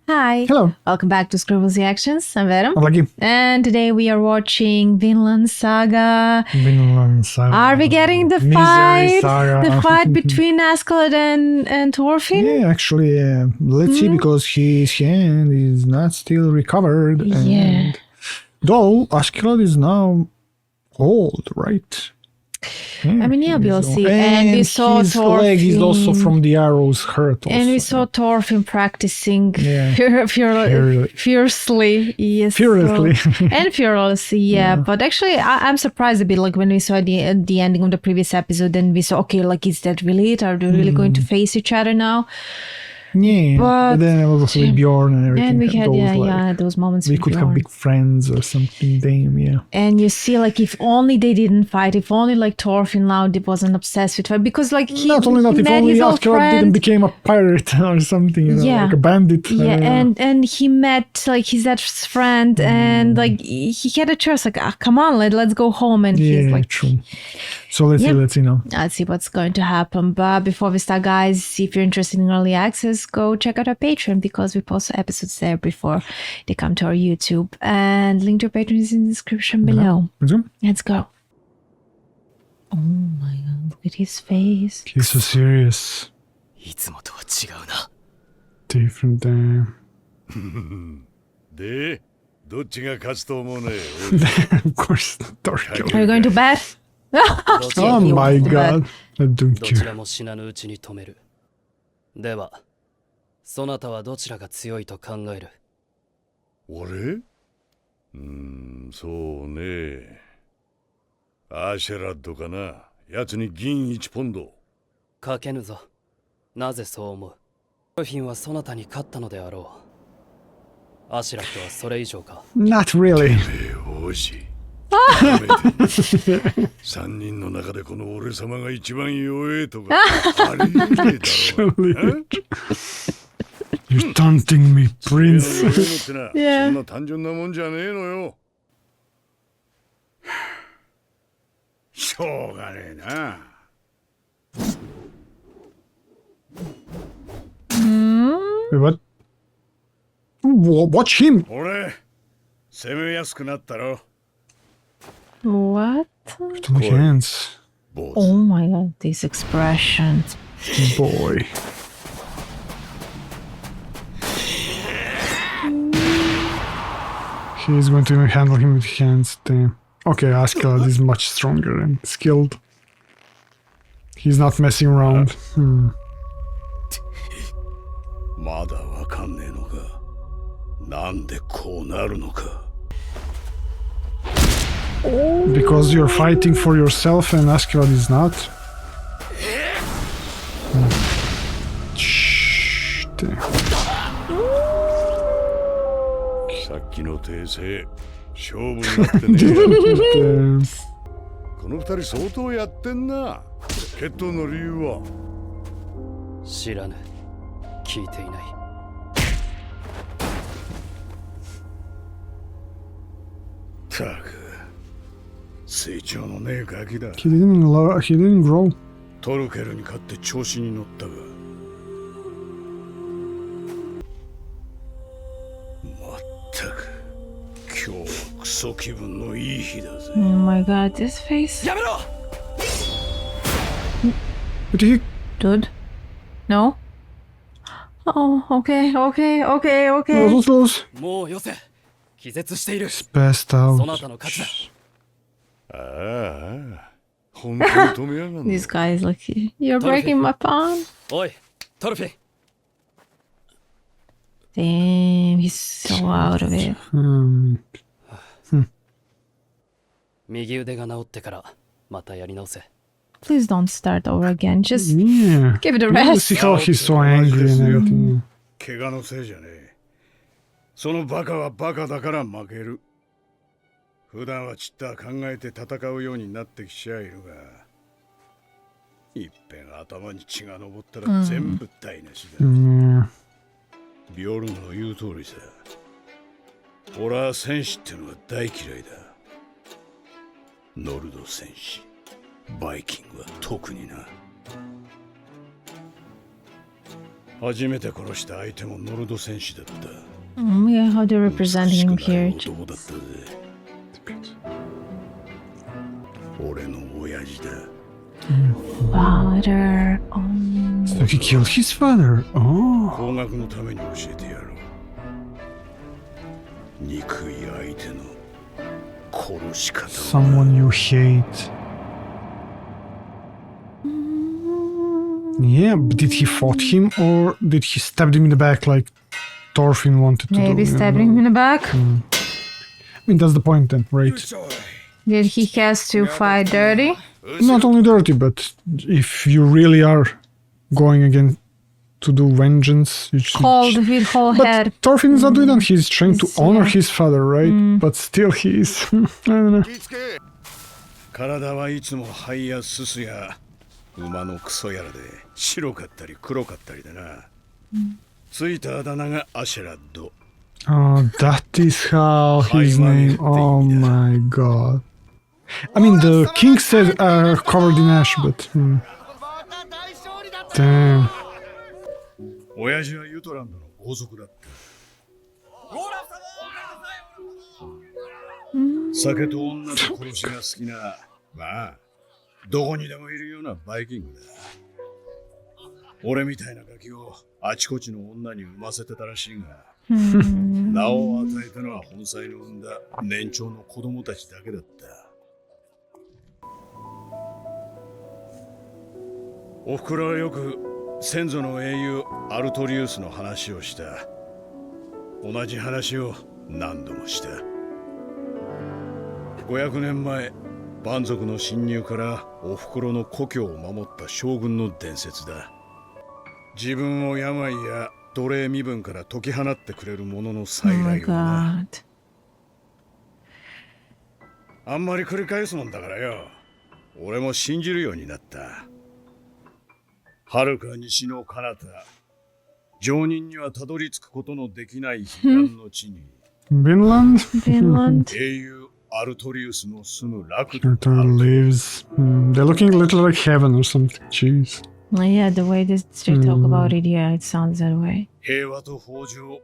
Hi. Hello. Welcome back to Scribbles Reactions. I'm Vera. I'm Lucky. And today we are watching Vinland Saga. Vinland Saga. Are we getting the Misery fight? Saga. The fight between Askeladd and Thorfinn? Yeah, actually, let's see, because his hand is not still recovered. Yeah. Though Askeladd is now old, right? I mean, yeah, we'll see. And we saw his leg is also Thorfinn. from the arrows hurt. Also. And we saw Thorfinn practicing Yeah. fiercely. Yes. Fearlessly. And fearlessly, yeah. But actually, I'm surprised a bit, like when we saw the ending of the previous episode, then we saw, okay, like, is that really it? Are they really going to face each other now? Yeah, but then it was also with Bjorn and everything. And we had, those, those moments we with could Bjorn. have big friends or something. Damn, yeah. And you see, like, if only they didn't fight, if only, like, Thorfinn now wasn't obsessed with her, because, like, not only that, if only Askeladd didn't become a pirate or something, you know, like a bandit. Yeah, and he met, like, his dad's friend, and, like, he had a choice, like, come on, let's go home, and he's like... True. So let's see now. Let's see what's going to happen. But before we start, guys, if you're interested in early access, go check out our Patreon, because we post episodes there before they come to our YouTube. And link to our Patreon is in the description below. Let's go. Oh my god, look at his face. He's so serious. Different. Of course, Thorfinn. Are you going to bed? Oh my god. I don't care. では、そなたはどちらが強いと考える？俺？そうね。アシェラッドかな。奴に銀1ポンド。かけぬぞ。なぜそう思う？トルフィンはそなたに勝ったのであろう。アシェラッドはそれ以上か。Not really. 王子。3人の中でこの俺様が一番弱えとかありえねえだろ。You're taunting me, prince. そんな単純なもんじゃねえのよ。しょうがねえな。Wait, what? Watch him. 俺、攻めやすくなったろ。What? With my hands. Oh my god, this expression. Boy. He's going to handle him with hands. Damn. Okay, Askeladd is much stronger and skilled. He's not messing around. まだわかんねえのか。なんでこうなるのか。Because you're fighting for yourself and Askeladd is not. Shh. Damn. さっきの訂正、勝負になってね。この二人相当やってんな。決闘の理由は？知らぬ。聞いていない。たく。成長のねえガキだ。He didn't grow. トルケルに勝って調子に乗ったが。まったく。今日はクソ気分のいい日だぜ。Oh my god, this face. やめろ。But he... Dude? No? Oh, okay. Close. もうよせ。気絶している。Passed out. そなたの勝ちだ。ああ、本当に止めやがんの。This guy is like, you're breaking my palm. おい、トルフィン。Damn, he's so out of it. 右腕が治ってからまたやり直せ。Please don't start over again. Just Yeah. give it a You rest. see how he's so angry and everything. 怪我のせいじゃねえ。そのバカはバカだから負ける。普段はちった考えて戦うようになってきちゃいるが、いっぺん頭に血が上ったら全部台無しだ。ビオルンの言う通りさ。俺は戦士ってのが大嫌いだ。ノルド戦士、バイキングは特にな。初めて殺した相手もノルド戦士だった。Yeah, how do you represent him here? 男だったぜ。俺の親父だ。Father. So he killed his father. Oh. 高額のために教えてやろう。憎い相手の殺し方。Someone you hate. Yeah, but did he fought him or did he stab him in the back like Thorfinn wanted to do? Maybe stabbing him in the back? I mean, that's the point then, right? Did he has to fight dirty? Not only dirty, but if you really are going again to do vengeance, you should... Cold with whole But head. Thorfinn is not doing that. He's trying to honor Yeah. his father, right? But still he's... I don't know. 体はいつも灰やすすや馬のクソやらで白かったり黒かったりだな。ついたあだ名がアシェラッド。Oh, that is how his name... Oh my god. I mean, the king said covered in ash, but... Damn. 親父はユトランドの王族だった。酒と女と殺しが好きな、まあ、どこにでもいるようなバイキングだ。俺みたいなガキをあちこちの女に産ませてたらしいが、名を与えたのは本妻の産んだ年長の子供たちだけだった。おふくろはよく先祖の英雄アルトリウスの話をした。同じ話を何度もした。500年前、蛮族の侵入からおふくろの故郷を守った将軍の伝説だ。自分を病や奴隷身分から解き放ってくれる者の再 Oh my 来をな。 god. あんまり繰り返すもんだからよ。俺も信じるようになった。遥か西の彼方、常人にはたどり着くことのできない彼岸の地に、Vinland? Vinland. 英雄アルトリウスの住む楽土 Eternal lives. They're looking a little like heaven or something. Jeez. Yeah, the way they talk about it, yeah, it sounds that way. 平和と豊穣、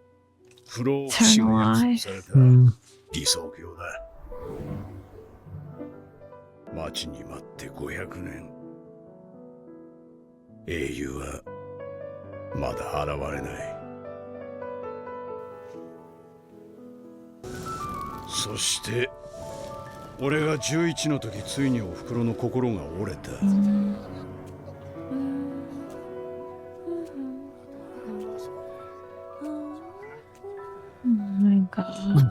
不老不死が約束された理想郷だ。待ちに待って500年。英雄はまだ現れない。そして俺が11の時、ついにおふくろの心が折れた。Oh my god.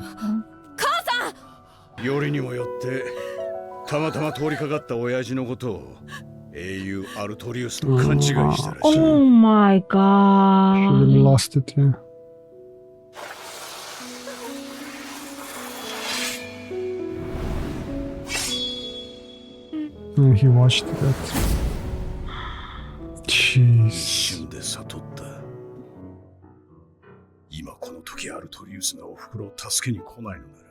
よりにもよってたまたま通りかかった親父のことを英雄アルトリウスと勘違いしたらしい。 Oh my Should god. have lost it, yeah. Yeah, he watched that. 一 Jeez. 瞬で悟った。今この時アルトリウスがおふくろを助けに来ないのなら、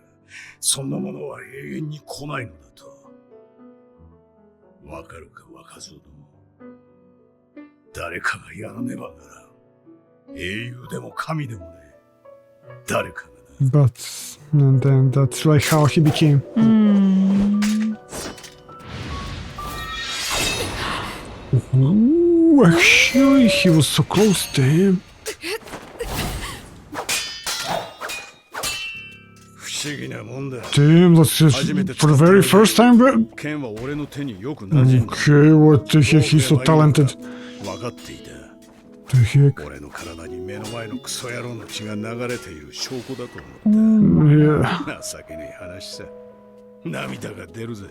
そんなものは永遠に来ないのだと。わかるか若造ども。誰かがやらねばならん。英雄でも神でもね、誰かがな。 But, and then that's like how he became. Ooh, actually, he was so close to him. 不思議なもんだ。 Damn, that's just for the very first time, bro. 剣は俺の手によく馴染んだ。 Okay, what the heck, he's so talented. 分かっていた。 The heck? 俺の体に目の前のクソ野郎の血が流れている証拠だと思っ Yeah. た。情けねえ話さ。涙が出るぜ。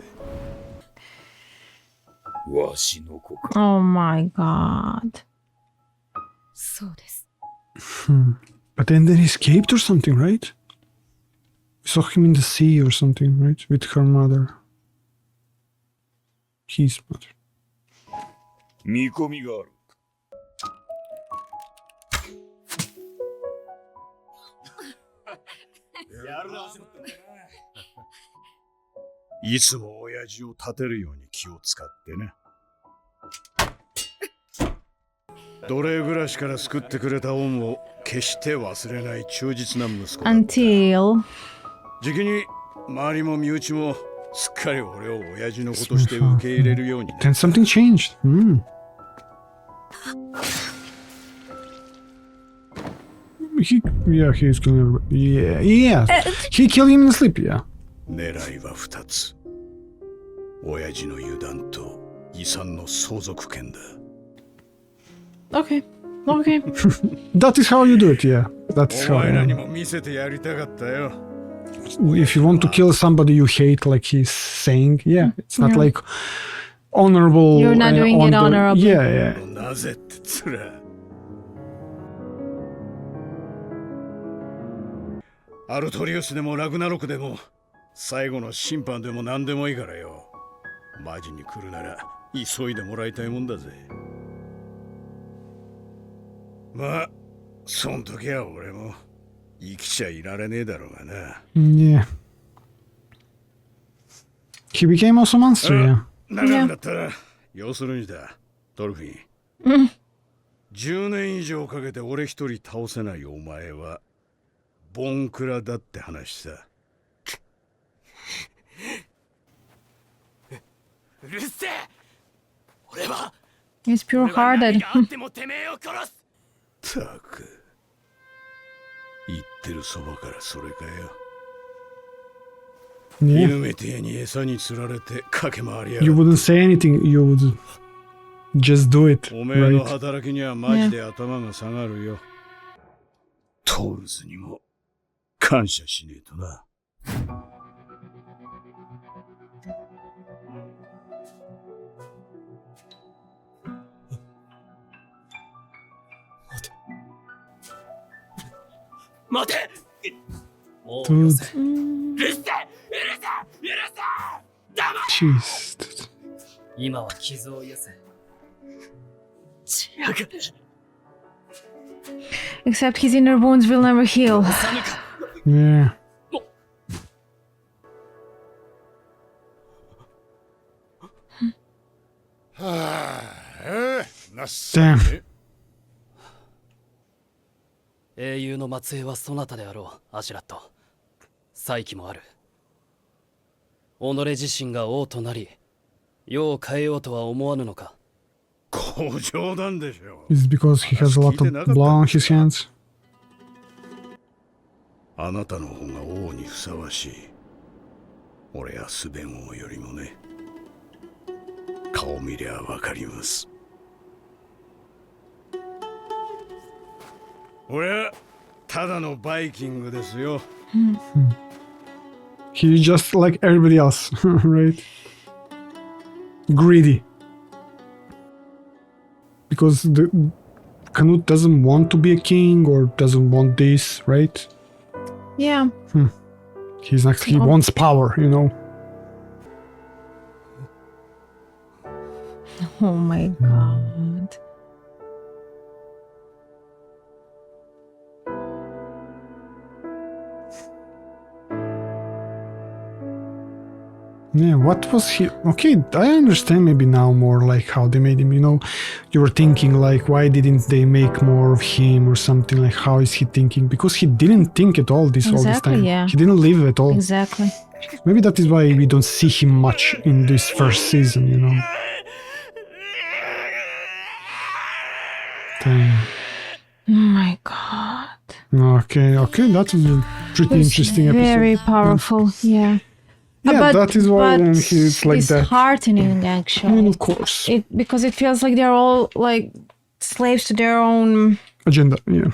わしの子か。 Oh my god. そうです。 But then he escaped or something, right? We saw him in the sea or something, right? With her mother. His mother. 見込みがある。いつも親父を立てるように気を使ってね。奴隷暮らしから救ってくれた恩を決して忘れない忠実な息子だ。 Until じきに周りも身内もすっかり俺を親父の子として受け入れるようになった。 Then something changed. Yeah, he's killing everybody. Yeah. He killed him in sleep, yeah. 狙いは2つ。親父の油断と遺産の相続権だ。 okay. That is how you do it, yeah. That is お how. 前らにも見せてやりたかったよ。 If you want to kill somebody you hate, like he's saying, yeah, it's not Yeah. like honorable. You're not doing it honorably. Yeah. なぜってつら。アルトリウスでもラグナロクでも最後の審判でも何でもいいからよ。マジに来るなら急いでもらいたいもんだぜ。まあそん時は俺も生きちゃいられねえだろうがな。 Yeah. He became also a monster, yeah. 長くなったら要するにだ、トルフィン。10年以上かけて俺一人倒せないお前はボンクラだって話さ。うるせえ。俺は He's pure-hearted. あってもてめえを殺す。たく言ってるそばからそれかよ。 Yeah. 犬めてに餌に釣られて駆け回りやが You る。 wouldn't say anything. You would just do it, おめえの right? 働きにはマジで頭が下がるよ。トールズにも感謝しねえとな。待て。もう Dude. よせ。うるせえ。黙れ。 Jeez. Dude. 今は傷を癒せ。違う。 Except his inner wounds will never heal. さぬか。 Yeah. なっさ Damn. 英雄の末裔はそなたであろう、アシュラット。才気もある。己自身が王となり、世を変えようとは思わぬのか。ご冗談でしょ。 Is it because he has a lot of blood on his hands? あなたの方が王にふさわしい。俺はスベン王よりもね。顔見りゃわかります。俺はただのバイキングですよ。 He's just like everybody else, right? Greedy. Because the Canute doesn't want to be a king or doesn't want this, right? Yeah. He wants power, you know. Oh my god. Yeah, what was he? Okay, I understand maybe now more like how they made him, you know. You were thinking like, why didn't they make more of him or something, like how is he thinking? Because he didn't think at all all this Exactly, time. yeah. He didn't live at all. Exactly. Maybe that is why we don't see him much in this first season, you know. Damn. Oh my god. Okay, that was a pretty It's interesting episode. very powerful, yeah. Yeah, But- that is why but then he's like it's that. heartening, I mean, actually. of course. Because it feels like they're all like slaves to their own Agenda, yeah.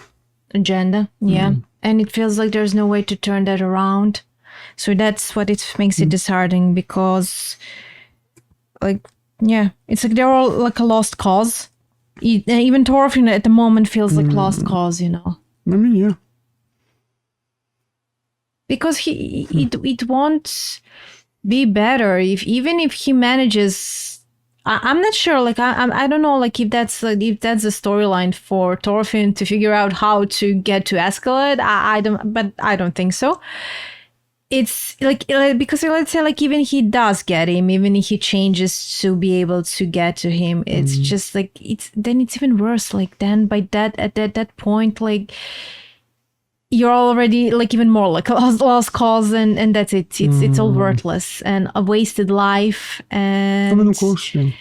agenda, yeah. And it feels like there's no way to turn that around. So that's what it makes it disheartening, because, like, yeah, it's like they're all like a lost cause. Even Thorfinn at the moment feels like lost cause, you know. I mean, yeah. Because it won't be better even if he manages. I'm not sure. Like I don't know. Like if that's the storyline for Thorfinn to figure out how to get to Askeladd. I don't think so. it's like because let's say like even he does get him, even if he changes to be able to get to him, it's just like it's even worse. Like then by that at that point, like you're already like even more like lost cause, and that's it. It's all worthless and a wasted life. And I mean, of course, yeah.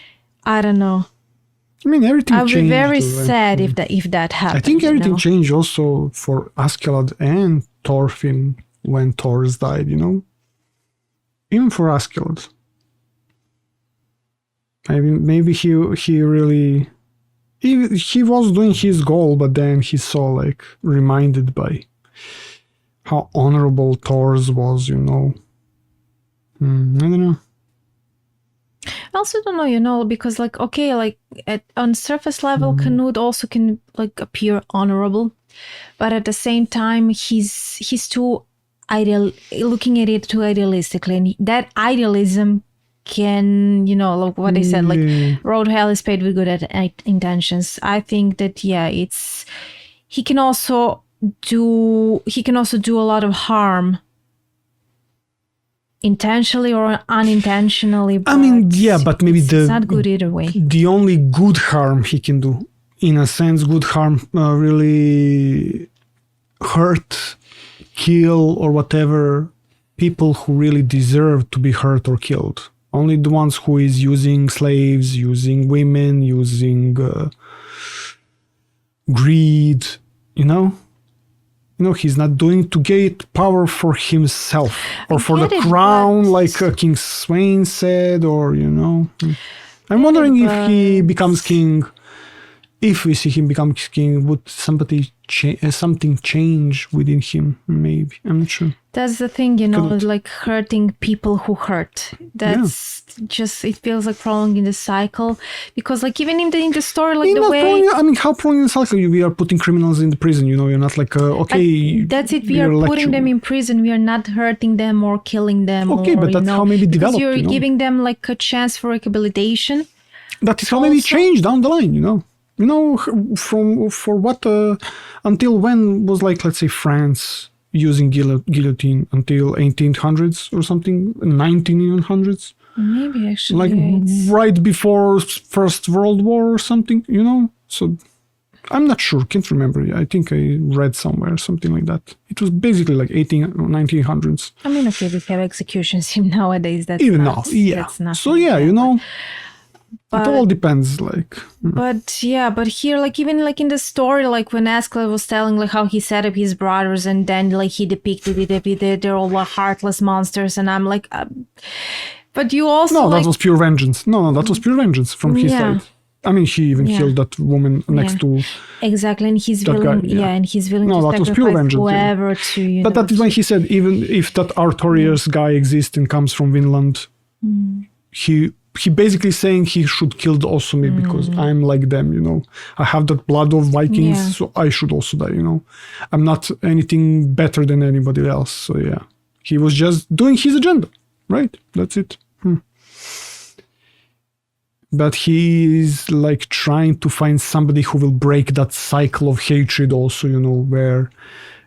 I don't know. I mean, everything I'll changed. be very sad if that happened. I think everything you know? changed also for Askeladd and Thorfinn when Thor's died, you know? Even for Askeladd. Maybe he really... He was doing his goal, but then he saw, like, reminded by how honorable Thor's was, you know? I don't know. I also don't know, you know, because like, okay, like on surface level, Canute also can like appear honorable, but at the same time, he's too looking at it too idealistically, and that idealism can, you know, like what they said, like road to hell is paved with good intentions. I think that he can also do a lot of harm, intentionally or unintentionally. I mean, yeah, but maybe it's not good either way. The only good harm he can do, in a sense, good harm really hurt, kill, or whatever people who really deserve to be hurt or killed. Only the ones who is using slaves, using women, using greed, you know? No, he's not doing to get power for himself or for the crown, like King Sweyn said, or, you know. I'm wondering if he becomes king, if we see him become king, would something change within him? Maybe. I'm not sure. That's the thing, you know, like hurting people who hurt. That's just, it feels like prolonging the cycle. Because like even in the story, like the way... I mean, how prolonging the cycle? We are putting criminals in the prison, you know, you're not like, okay... That's it, we are putting them in prison, we are not hurting them or killing them. Okay, but that's how maybe developed, because you're giving them like a chance for rehabilitation. That is how maybe change down the line, you know. You know, for what, until when was like, let's say, France using guillotine until 1800s or something, 1900s? Maybe actually. Like right before First World War or something, you know? So I'm not sure, can't remember. I think I read somewhere something like that. It was basically like 1900s. I mean, okay, we have executions nowadays. That's even not, now, yeah. That's so yeah, you know. But, it all depends, like. But yeah, but here, like even like in the story, like when Askeladd was telling like how he set up his brothers, and then like he depicted it, they're all like heartless monsters, and I'm like, but you also no, like, that was pure vengeance. No, that was pure vengeance from his side. I mean, he even killed that woman next to exactly, and he's willing, and he's willing to sacrifice whoever to. You but know, that is when he said, even if that Artorias guy exists and comes from Vinland, he basically saying he should kill also me because I'm like them, you know. I have that blood of Vikings, so I should also die, you know. I'm not anything better than anybody else, so yeah. He was just doing his agenda, right? That's it. But he's like trying to find somebody who will break that cycle of hatred also, you know, where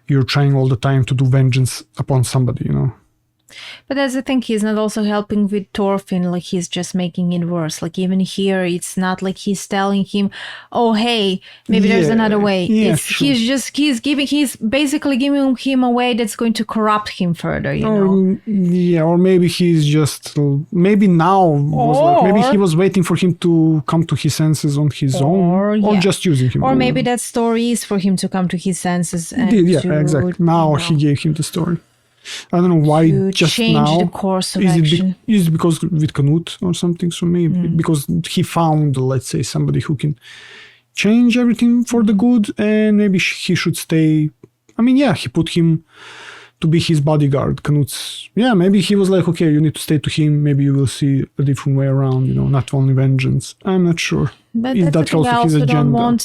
you're trying all the time to do vengeance upon somebody, you know. But that's the thing, he's not also helping with Thorfinn, like he's just making it worse. Like even here, it's not like he's telling him, oh, hey, maybe there's another way. Yeah, he's basically giving him a way that's going to corrupt him further, you know? Yeah, or maybe he's just, maybe now, maybe he was waiting for him to come to his senses on his own, or just using him. Or maybe that story is for him to come to his senses. And exactly. Now he gave him the story. I don't know why just change now. The course of action. Is it because with Canute or something? So maybe because he found, let's say, somebody who can change everything for the good, and maybe he should stay. I mean, yeah, he put him to be his bodyguard. Canute's, maybe he was like, okay, you need to stay to him. Maybe you will see a different way around. You know, not only vengeance. I'm not sure. But is that also his agenda? I don't want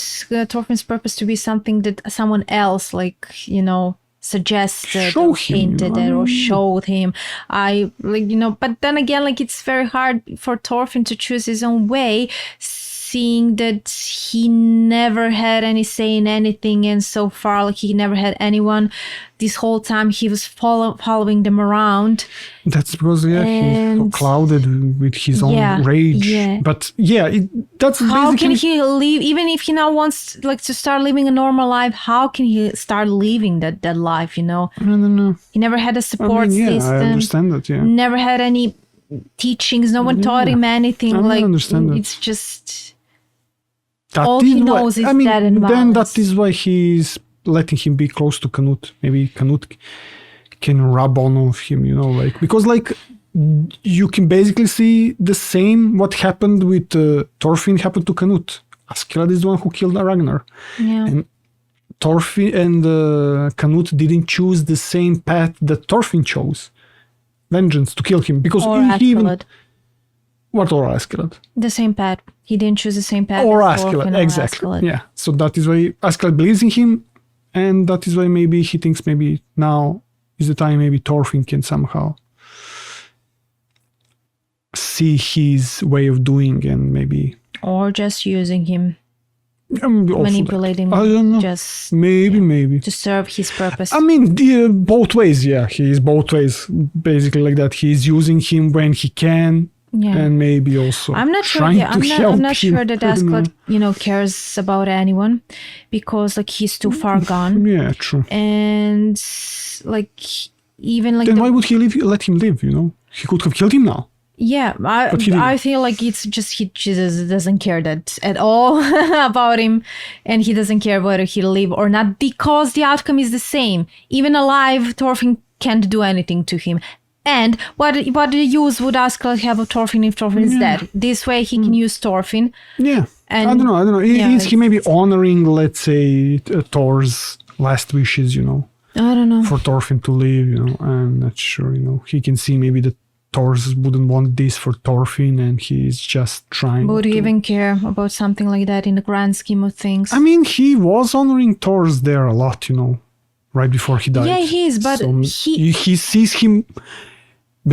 Thorfinn's purpose to be something that someone else, like, you know, suggested or hinted at or showed him. But then again, like it's very hard for Thorfinn to choose his own way seeing that he never had any say in anything, and so far, like he never had anyone. This whole time he was following them around. That's because he's so And- clouded with his own rage. Yeah. But that's How basically. can he live, even if he now wants like to start living a normal life? How can he start living that life? I don't know. He never had a I support mean, system. I understand that. Yeah. Never had any teachings. No one taught him anything. I Like understand that. it's just That all is he why- knows is I mean, that and then violence. that is why he's letting him be close to Canute. Maybe Canute can rub on of him, because you can basically see the same what happened with Thorfinn happened to Canute. Askeladd is the one who killed Ragnar. yeah. And Thorfinn and Canute didn't choose the same path that Thorfinn chose. Vengeance, to kill him. Because Or he even... Askeladd. What or Askeladd? The same path. He didn't choose the same path. Or as Askeladd, Thorfinn or exactly. Askeladd. Yeah. So that is why Askeladd believes in him, and that is why maybe he thinks maybe now is the time maybe Thorfinn can somehow see his way of doing and maybe Or just using him, also manipulating I don't know. just maybe. to serve his purpose. I mean, both ways. Yeah, he is both ways. Basically, like that. He is using him when he can, Yeah. and maybe also I'm not sure. trying Yeah, to help I'm not sure him. that I don't know. Askeladd, cares about anyone, because like he's too far gone, Yeah, true. and like even like Then the- why would he let him live? He could have killed him now. yeah, But he didn't. I feel like it's just he just doesn't care that at all about him, and he doesn't care whether he'll live or not, because the outcome is the same. Even alive, Thorfinn can't do anything to him. And what use would Askeladd have of Thorfinn if Thorfinn is dead? This way he can use Thorfinn. Yeah. And- I don't know. yeah, Is he maybe honoring, let's say, Thor's last wishes, I don't know. for Thorfinn to live, I'm not sure, He can see maybe that Thor's wouldn't want this for Thorfinn, and he's just trying Would to... he even care about something like that in the grand scheme of things? I mean, he was honoring Thor's there a lot, right before he died. Yeah, he is, but So he sees him...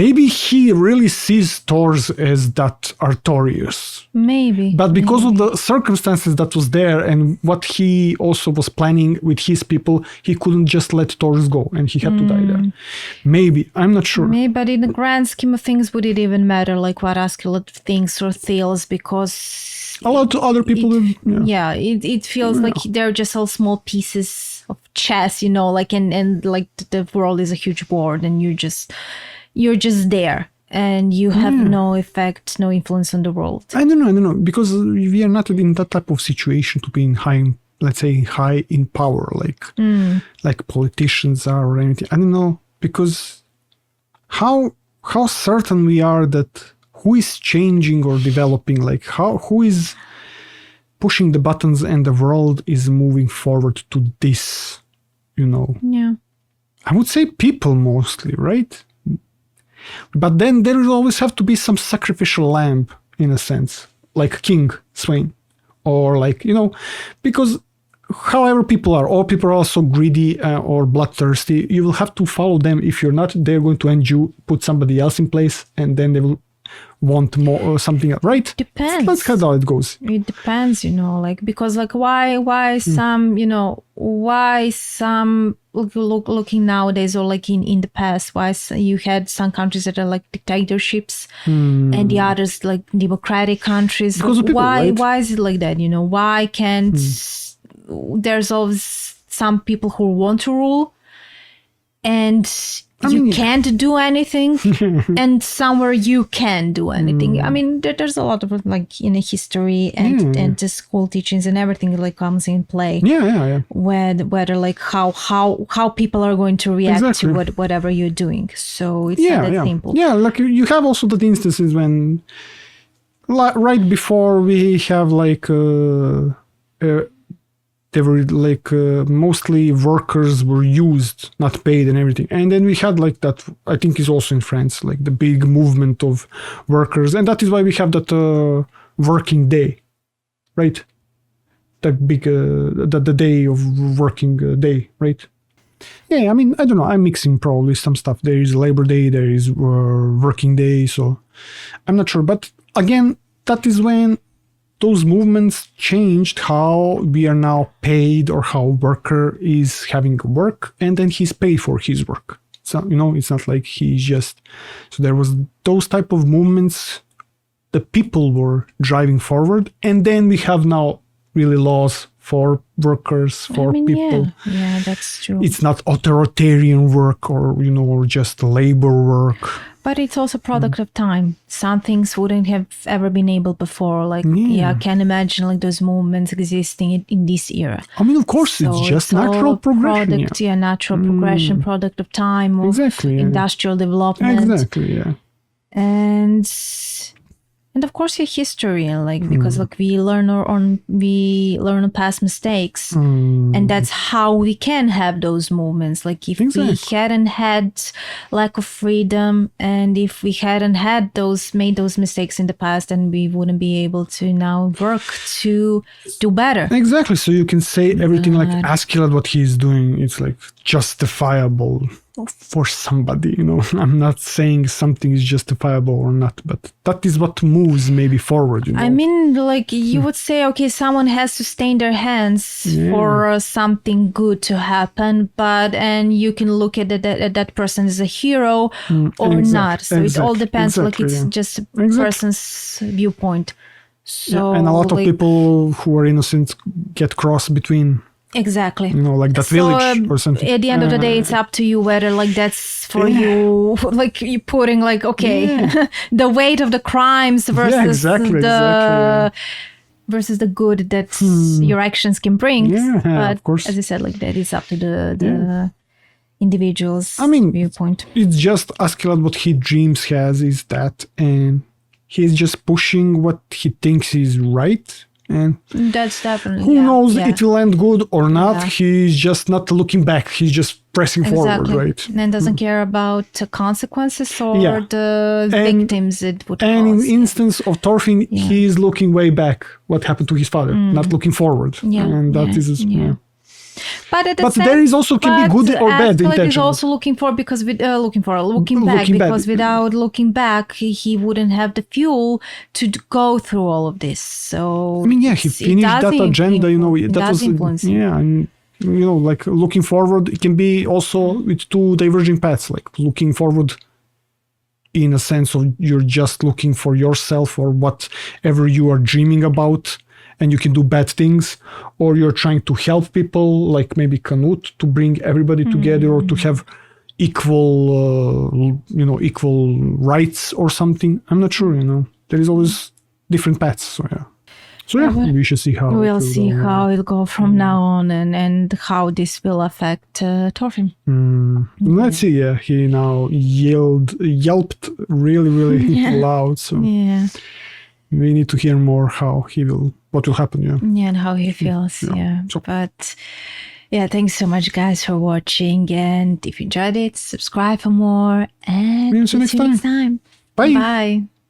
Maybe he really sees Thor's as that Artorius. maybe. But because of the circumstances that was there and what he also was planning with his people, he couldn't just let Thor's go, and he had to die there. Maybe. I'm not sure. Maybe, but in the grand scheme of things, would it even matter like what Askeladd thinks or feels? Because A lot of other people... yeah, it feels like they're just all small pieces of chess, like and like the world is a huge board, and you're just there, and you have no effect, no influence on the world. I don't know, because we are not in that type of situation to be in high in power, like politicians are or anything. I don't know, because how certain we are that who is changing or developing, who is pushing the buttons and the world is moving forward to this, Yeah. I would say people mostly, right? But then there will always have to be some sacrificial lamb, in a sense, like King Swain, or because however people are, all people are also greedy or bloodthirsty. You will have to follow them. If you're not, they're going to end you, put somebody else in place, and then they will want more or something, right? Depends. That's kind of how it goes. It depends, because why some, why some looking nowadays, or in the past, why you had some countries that are like dictatorships and the others like democratic countries. Because of people, right? Why is it like that? Why can't there's always some people who want to rule, and you can't do anything, and somewhere you can do anything. I mean, there's a lot of in a history and the school teachings and everything comes in play. Yeah. Whether how people are going to react Exactly. to whatever you're doing. So it's not that simple. Yeah, you have also the instances when right before we have they were mostly workers were used, not paid and everything. And then we had that, I think is also in France, the big movement of workers. And that is why we have that working day, right? That big, the day of working day, right? Yeah, I mean, I don't know. I'm mixing probably some stuff. There is Labor Day, there is working day. So I'm not sure. But again, that is when those movements changed how we are now paid or how worker is having work and then he's paid for his work. So, it's not like he's just... So there was those type of movements the people were driving forward. And then we have now really laws for workers, for people. Yeah, that's true. It's not authoritarian work or just labor work. But it's also a product of time. Some things wouldn't have ever been able before. Like, I can't imagine like those movements existing in this era. I mean, of course, So it's just all natural progression. Product, natural progression, product of time, of Exactly, industrial development. Exactly, yeah. And of course your history, like because like we learn on past mistakes, and that's how we can have those moments. Like if we hadn't had lack of freedom, and if we hadn't had made those mistakes in the past, then we wouldn't be able to now work to do better. Exactly. So you can say everything like Askeladd, what he's doing, it's like justifiable for somebody, I'm not saying something is justifiable or not, but that is what moves maybe forward, I mean, like you would say, okay, someone has to stain their hands for something good to happen, and you can look at that person as a hero or not. So it all depends, like it's just a person's viewpoint. So and a lot of people who are innocent get crossed between. Exactly. Like that village or something. At the end of the day, it's up to you whether like that's for you, like you putting like, the weight of the crimes versus versus the good that your actions can bring. But of course. as I said, like that is up to the individual's viewpoint. It's just Askeladd, what he dreams has is that, and he's just pushing what he thinks is right. And that's definitely who knows it will end good or not. He's just not looking back, he's just pressing forward, right? And doesn't care about the consequences or the victims it would cause. And in instance of Thorfinn, he's looking way back what happened to his father, not looking forward. And that is But at the but same, there is also can be good or bad intention. Is also looking back because without looking back, he wouldn't have the fuel to go through all of this. So I mean, he finished that agenda. That was influence. And like looking forward, it can be also with two diverging paths. Like looking forward, in a sense of you're just looking for yourself or whatever you are dreaming about. And you can do bad things, or you're trying to help people, like maybe Canute, to bring everybody together, or to have equal rights or something. I'm not sure. There is always different paths. So we should see how we'll see how it'll go from now on, and how this will affect Thorfinn. Let's see. He now yelped really, really loud. So we need to hear more what will happen. And how he feels. So, but thanks so much, guys, for watching. And if you enjoyed it, subscribe for more. And see you next time. Bye.